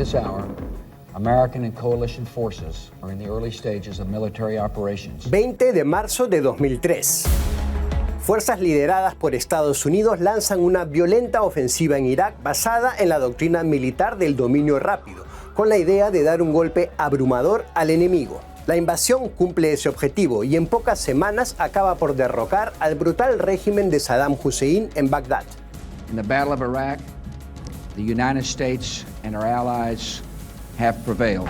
this hour, American and coalition forces are in the early stages of military operations. 20 de marzo de 2003. Fuerzas lideradas por Estados Unidos lanzan una violenta ofensiva en Irak basada en la doctrina militar del dominio rápido, con la idea de dar un golpe abrumador al enemigo. La invasión cumple ese objetivo y en pocas semanas acaba por derrocar al brutal régimen de Saddam Hussein en Bagdad. In the Battle of Iraq, the United States and our allies have prevailed.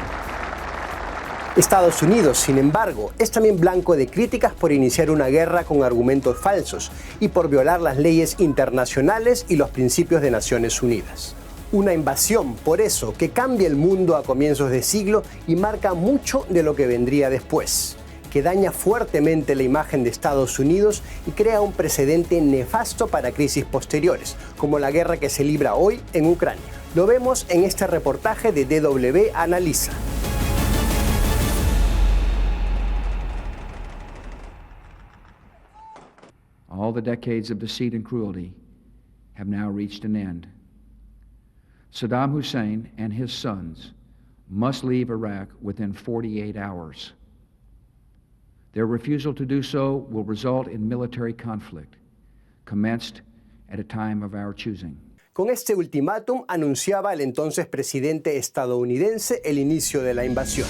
Estados Unidos, sin embargo, es también blanco de críticas por iniciar una guerra con argumentos falsos y por violar las leyes internacionales y los principios de Naciones Unidas. Una invasión, por eso, que cambia el mundo a comienzos de siglo y marca mucho de lo que vendría después, que daña fuertemente la imagen de Estados Unidos y crea un precedente nefasto para crisis posteriores, como la guerra que se libra hoy en Ucrania. Lo vemos en este reportaje de DW Analiza. All the decades of deceit and cruelty have now reached an end. Saddam Hussein and his sons must leave Iraq within 48 hours. Their refusal to do so will result in military conflict, commenced at a time of our choosing. Con este ultimátum anunciaba el entonces presidente estadounidense el inicio de la invasión.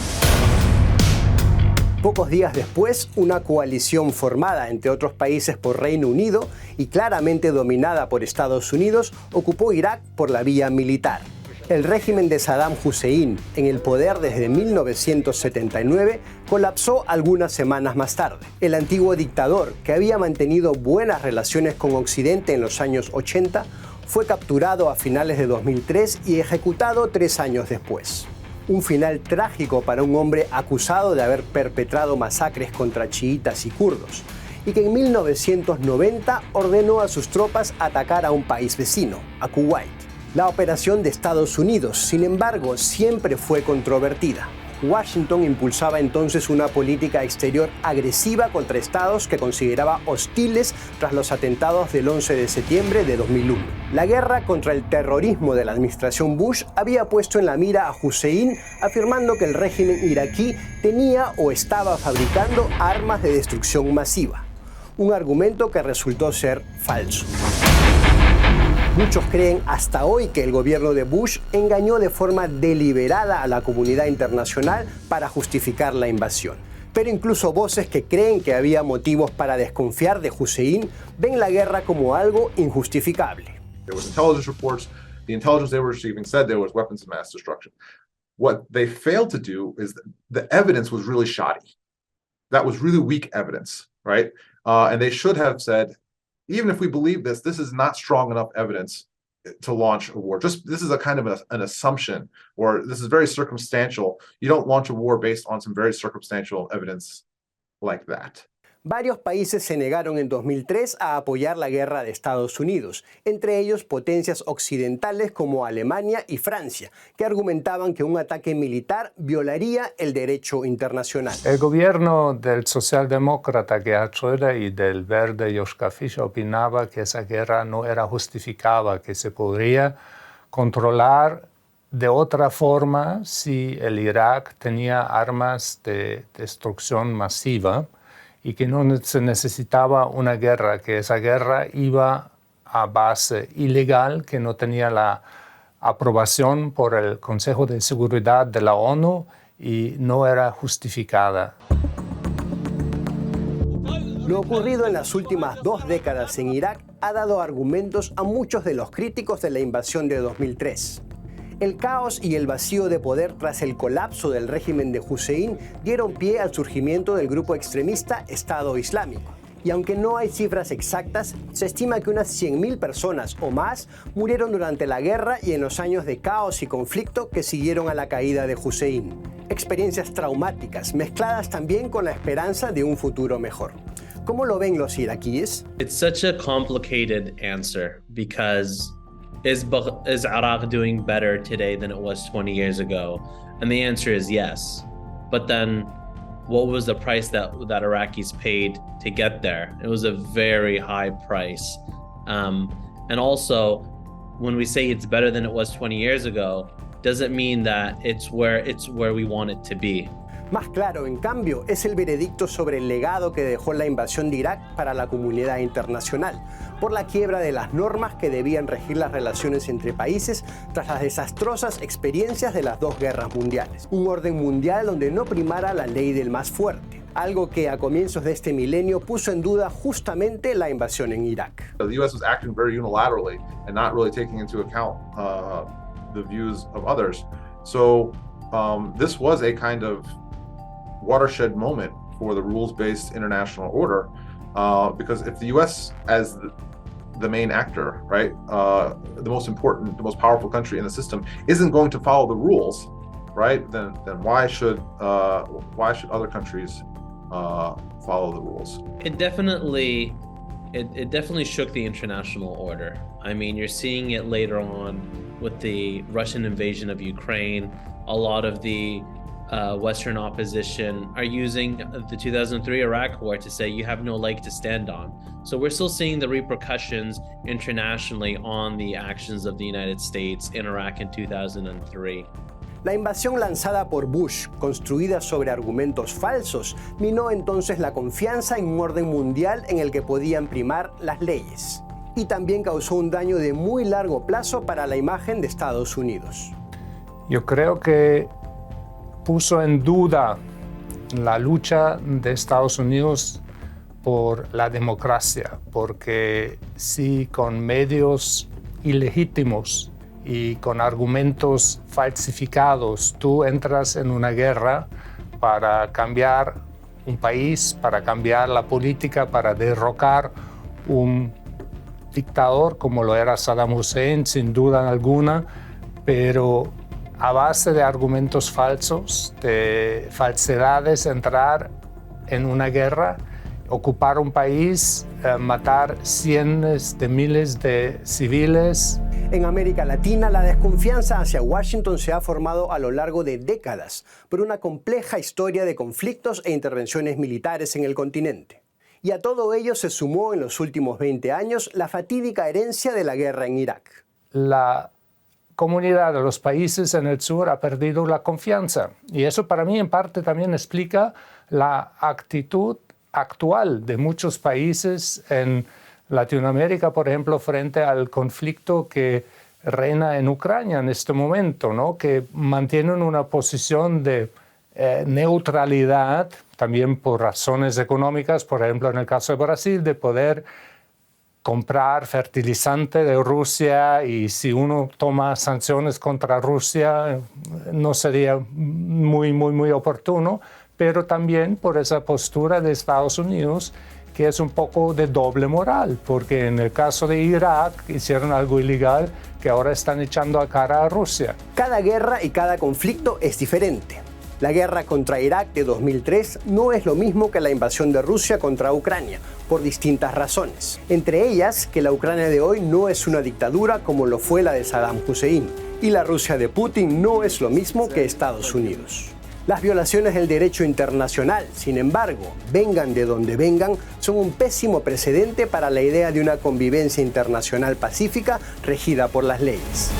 Pocos días después, una coalición formada, entre otros países, por Reino Unido y claramente dominada por Estados Unidos, ocupó Irak por la vía militar. El régimen de Saddam Hussein, en el poder desde 1979, colapsó algunas semanas más tarde. El antiguo dictador, que había mantenido buenas relaciones con Occidente en los años 80, fue capturado a finales de 2003 y ejecutado 3 años después. Un final trágico para un hombre acusado de haber perpetrado masacres contra chiitas y kurdos, y que en 1990 ordenó a sus tropas atacar a un país vecino, a Kuwait. La operación de Estados Unidos, sin embargo, siempre fue controvertida. Washington impulsaba entonces una política exterior agresiva contra estados que consideraba hostiles tras los atentados del 11 de septiembre de 2001. La guerra contra el terrorismo de la administración Bush había puesto en la mira a Hussein, afirmando que el régimen iraquí tenía o estaba fabricando armas de destrucción masiva. Un argumento que resultó ser falso. Muchos creen hasta hoy que el gobierno de Bush engañó de forma deliberada a la comunidad internacional para justificar la invasión. Pero incluso voces que creen que había motivos para desconfiar de Hussein ven la guerra como algo injustificable. There was intelligence reports. The intelligence they were receiving said there was weapons of mass destruction. What they failed to do is the evidence was really shoddy. That was really weak evidence, right? And they should have said, even if we believe this is not strong enough evidence to launch a war. Just this is a kind of an assumption, or this is very circumstantial. You don't launch a war based on some very circumstantial evidence like that. Varios países se negaron en 2003 a apoyar la guerra de Estados Unidos, entre ellos potencias occidentales como Alemania y Francia, que argumentaban que un ataque militar violaría el derecho internacional. El gobierno del socialdemócrata Gerhard Schröder y del verde Joschka Fischer opinaba que esa guerra no era justificada, que se podría controlar de otra forma si el Irak tenía armas de destrucción masiva y que no se necesitaba una guerra, que esa guerra iba a base ilegal, que no tenía la aprobación por el Consejo de Seguridad de la ONU y no era justificada. Lo ocurrido en las últimas 2 décadas en Irak ha dado argumentos a muchos de los críticos de la invasión de 2003. El caos y el vacío de poder tras el colapso del régimen de Hussein dieron pie al surgimiento del grupo extremista Estado Islámico. Y aunque no hay cifras exactas, se estima que unas 100.000 personas o más murieron durante la guerra y en los años de caos y conflicto que siguieron a la caída de Hussein. Experiencias traumáticas mezcladas también con la esperanza de un futuro mejor. ¿Cómo lo ven los iraquíes? It's such a complicated answer because is Iraq doing better today than it was 20 years ago? And the answer is yes. But then what was the price that Iraqis paid to get there? It was a very high price. And also, when we say it's better than it was 20 years ago, doesn't mean that it's where we want it to be. Más claro, en cambio, es el veredicto sobre el legado que dejó la invasión de Irak para la comunidad internacional, por la quiebra de las normas que debían regir las relaciones entre países tras las desastrosas experiencias de las dos guerras mundiales. Un orden mundial donde no primara la ley del más fuerte, algo que a comienzos de este milenio puso en duda justamente la invasión en Irak. The U.S. was acting very unilaterally and not really taking into account the views of others. So this was a kind of watershed moment for the rules-based international order, because if the U.S. as the main actor, right, the most important, the most powerful country in the system, isn't going to follow the rules, right, then why should other countries follow the rules? It definitely shook the international order. I mean, you're seeing it later on with the Russian invasion of Ukraine. A lot of the Western opposition are using the 2003 Iraq War to say you have no leg to stand on. So we're still seeing the repercussions internationally on the actions of the United States in Iraq in 2003. La invasión lanzada por Bush, construida sobre argumentos falsos, minó entonces la confianza en un orden mundial en el que podían primar las leyes. Y también causó un daño de muy largo plazo para la imagen de Estados Unidos. Yo creo que puso en duda la lucha de Estados Unidos por la democracia, porque si con medios ilegítimos y con argumentos falsificados tú entras en una guerra para cambiar un país, para cambiar la política, para derrocar un dictador como lo era Saddam Hussein, sin duda alguna, pero a base de argumentos falsos, de falsedades, entrar en una guerra, ocupar un país, matar cientos de miles de civiles. En América Latina, la desconfianza hacia Washington se ha formado a lo largo de décadas por una compleja historia de conflictos e intervenciones militares en el continente. Y a todo ello se sumó en los últimos 20 años la fatídica herencia de la guerra en Irak. La comunidad de los países en el sur ha perdido la confianza. Y eso para mí en parte también explica la actitud actual de muchos países en Latinoamérica, por ejemplo, frente al conflicto que reina en Ucrania en este momento, ¿no? Que mantienen una posición de neutralidad, también por razones económicas, por ejemplo, en el caso de Brasil, de poder comprar fertilizante de Rusia, y si uno toma sanciones contra Rusia no sería muy oportuno, pero también por esa postura de Estados Unidos que es un poco de doble moral, porque en el caso de Irak hicieron algo ilegal que ahora están echando a cara a Rusia. Cada guerra y cada conflicto es diferente. La guerra contra Irak de 2003 no es lo mismo que la invasión de Rusia contra Ucrania, por distintas razones. Entre ellas, que la Ucrania de hoy no es una dictadura como lo fue la de Saddam Hussein, y la Rusia de Putin no es lo mismo que Estados Unidos. Las violaciones del derecho internacional, sin embargo, vengan de donde vengan, son un pésimo precedente para la idea de una convivencia internacional pacífica regida por las leyes.